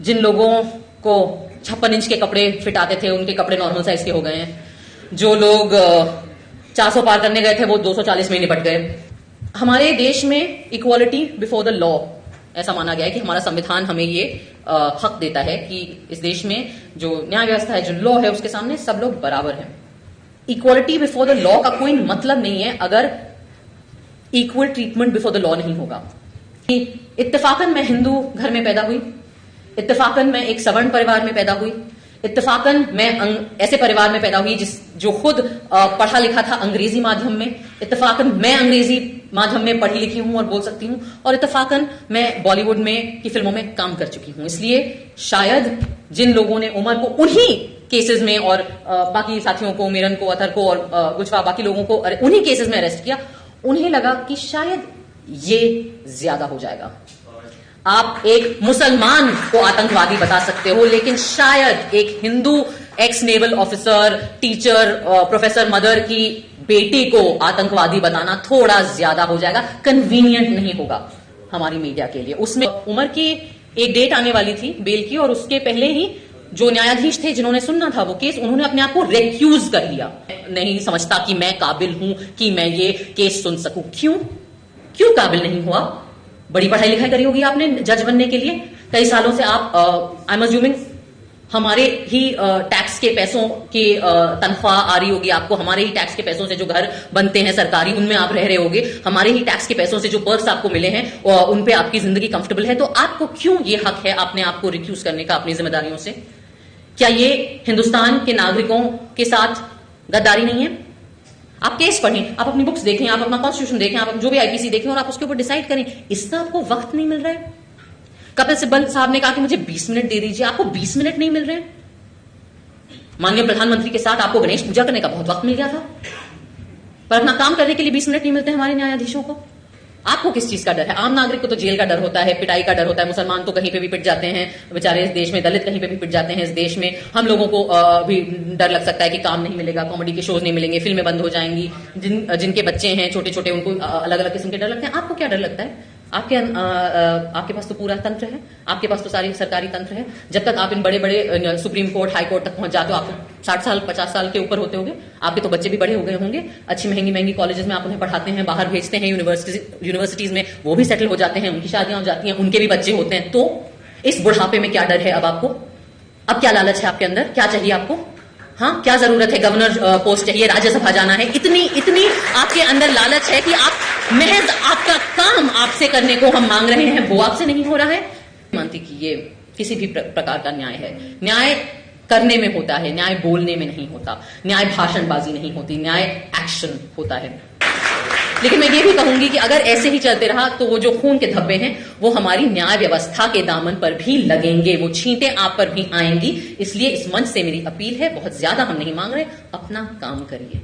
जिन लोगों को 56 इंच के कपड़े फिट आते थे उनके कपड़े नॉर्मल साइज के हो गए हैं। जो लोग 400 पार करने गए थे वो 240 में निपट गए। हमारे देश में इक्वालिटी बिफोर द लॉ ऐसा माना गया है कि हमारा संविधान हमें ये हक देता है कि इस देश में जो न्याय व्यवस्था है, जो लॉ है, उसके सामने सब लोग बराबर हैं। इक्वालिटी बिफोर द लॉ का कोई मतलब नहीं है अगर equal treatment before the law नहीं होगा। इत्तेफाकन मैं हिंदू घर में पैदा हुई, इत्तेफाकन मैं एक सवर्ण परिवार में पैदा हुई, इत्तेफाकन मैं ऐसे परिवार में पैदा हुई जो खुद पढ़ा लिखा था अंग्रेजी माध्यम में, इत्तेफाकन मैं अंग्रेजी माध्यम में पढ़ी लिखी हूं और बोल सकती हूं, और इत्तेफाकन मैं बॉलीवुड में की फिल्मों में काम कर चुकी हूं। इसलिए शायद जिन लोगों ने उमर को उन्हीं केसेस में और बाकी साथियों को, मेरन को, अतर को और गुजफा बाकी लोगों को उन्हीं केसेस में अरेस्ट किया, उन्हें लगा कि शायद ये ज्यादा हो जाएगा। आप एक मुसलमान को आतंकवादी बता सकते हो, लेकिन शायद एक Hindu x naval officer, teacher, professor mother की बेटी को आतंकवादी बताना थोड़ा ज्यादा हो जाएगा, कन्वीनियंट नहीं होगा हमारी मीडिया के लिए। उसमें उमर की एक डेट आने वाली थी बेल की, और उसके पहले ही जो न्यायाधीश थे जिन्होंने सुनना था वो केस, उन्होंने अपने आप को रेक्यूज कर लिया। नहीं समझता कि मैं काबिल हूं कि मैं ये केस सुन सकूं। क्यों काबिल नहीं हुआ? बड़ी पढ़ाई लिखाई करी होगी आपने जज बनने के लिए, कई सालों से आप आई एम अज्यूमिंग हमारे ही टैक्स के पैसों की तनख्वाह आ रही होगी आपको, हमारे ही टैक्स के पैसों से जो घर बनते हैं सरकारी उनमें आप रह रहे होगे, हमारे ही टैक्स के पैसों से जो पर्क्स आपको मिले हैं उन पे आपकी जिंदगी कंफर्टेबल है। तो आपको क्यों ये हक है अपने आप को रिक्यूज करने का अपनी जिम्मेदारियों से? क्या ये हिंदुस्तान के नागरिकों के साथ गद्दारी नहीं है? आप केस पढ़ें, आप अपनी बुक्स देखें, आप अपना कॉन्स्टिट्यूशन देखें, आप जो भी आईपीसी देखें और आप उसके ऊपर डिसाइड करें। इसका आपको वक्त नहीं मिल रहा है। कपिल सिब्बल साहब ने कहा कि मुझे 20 मिनट दे दीजिए, आपको 20 मिनट नहीं मिल रहे हैं। माननीय प्रधानमंत्री के साथ आपको गणेश पूजा करने का बहुत वक्त मिल गया था, पर अपना काम करने के लिए 20 मिनट नहीं मिलते हमारे न्यायाधीशों को। आपको किस चीज का डर है? आम नागरिक को तो जेल का डर होता है, पिटाई का डर होता है, मुसलमान तो कहीं पे भी पिट जाते हैं बेचारे इस देश में, दलित कहीं पे भी पिट जाते हैं इस देश में। हम लोगों को भी डर लग सकता है कि काम नहीं मिलेगा, कॉमेडी के शोज नहीं मिलेंगे, फिल्में बंद हो जाएंगी, जिनके बच्चे हैं छोटे छोटे उनको अलग अलग किस्म के डर लगते हैं। आपको क्या डर लगता है? आपके पास तो पूरा तंत्र है, आपके पास तो सारी सरकारी तंत्र है। जब तक आप इन बड़े बड़े सुप्रीम कोर्ट, हाई कोर्ट तक पहुंच जाते हो, आपको 60 साल 50 साल के ऊपर होते होंगे, आपके तो बच्चे भी बड़े हो गए होंगे, अच्छी महंगी महंगी कॉलेजेस में आप उन्हें पढ़ाते हैं, बाहर भेजते हैं, यूनिवर्सिटीज में वो भी सेटल हो जाते हैं, उनकी शादियां हो जाती हैं, उनके भी बच्चे होते हैं। तो इस बुढ़ापे में क्या डर है अब आपको? अब क्या लालच है आपके अंदर? क्या चाहिए आपको? हाँ, क्या जरूरत है? गवर्नर पोस्ट चाहिए, राज्यसभा जाना है, इतनी आपके अंदर लालच है कि आप महज आपका काम आपसे करने को हम मांग रहे हैं, वो आपसे नहीं हो रहा है। मानती कि ये किसी भी प्रकार का न्याय है। न्याय करने में होता है, न्याय बोलने में नहीं होता, न्याय भाषणबाजी नहीं होती, न्याय एक्शन होता है। लेकिन मैं ये भी कहूंगी कि अगर ऐसे ही चलते रहा तो वो जो खून के धब्बे हैं वो हमारी न्याय व्यवस्था के दामन पर भी लगेंगे, वो छींटें आप पर भी आएंगी। इसलिए इस मंच से मेरी अपील है, बहुत ज्यादा हम नहीं मांग रहे, अपना काम करिए।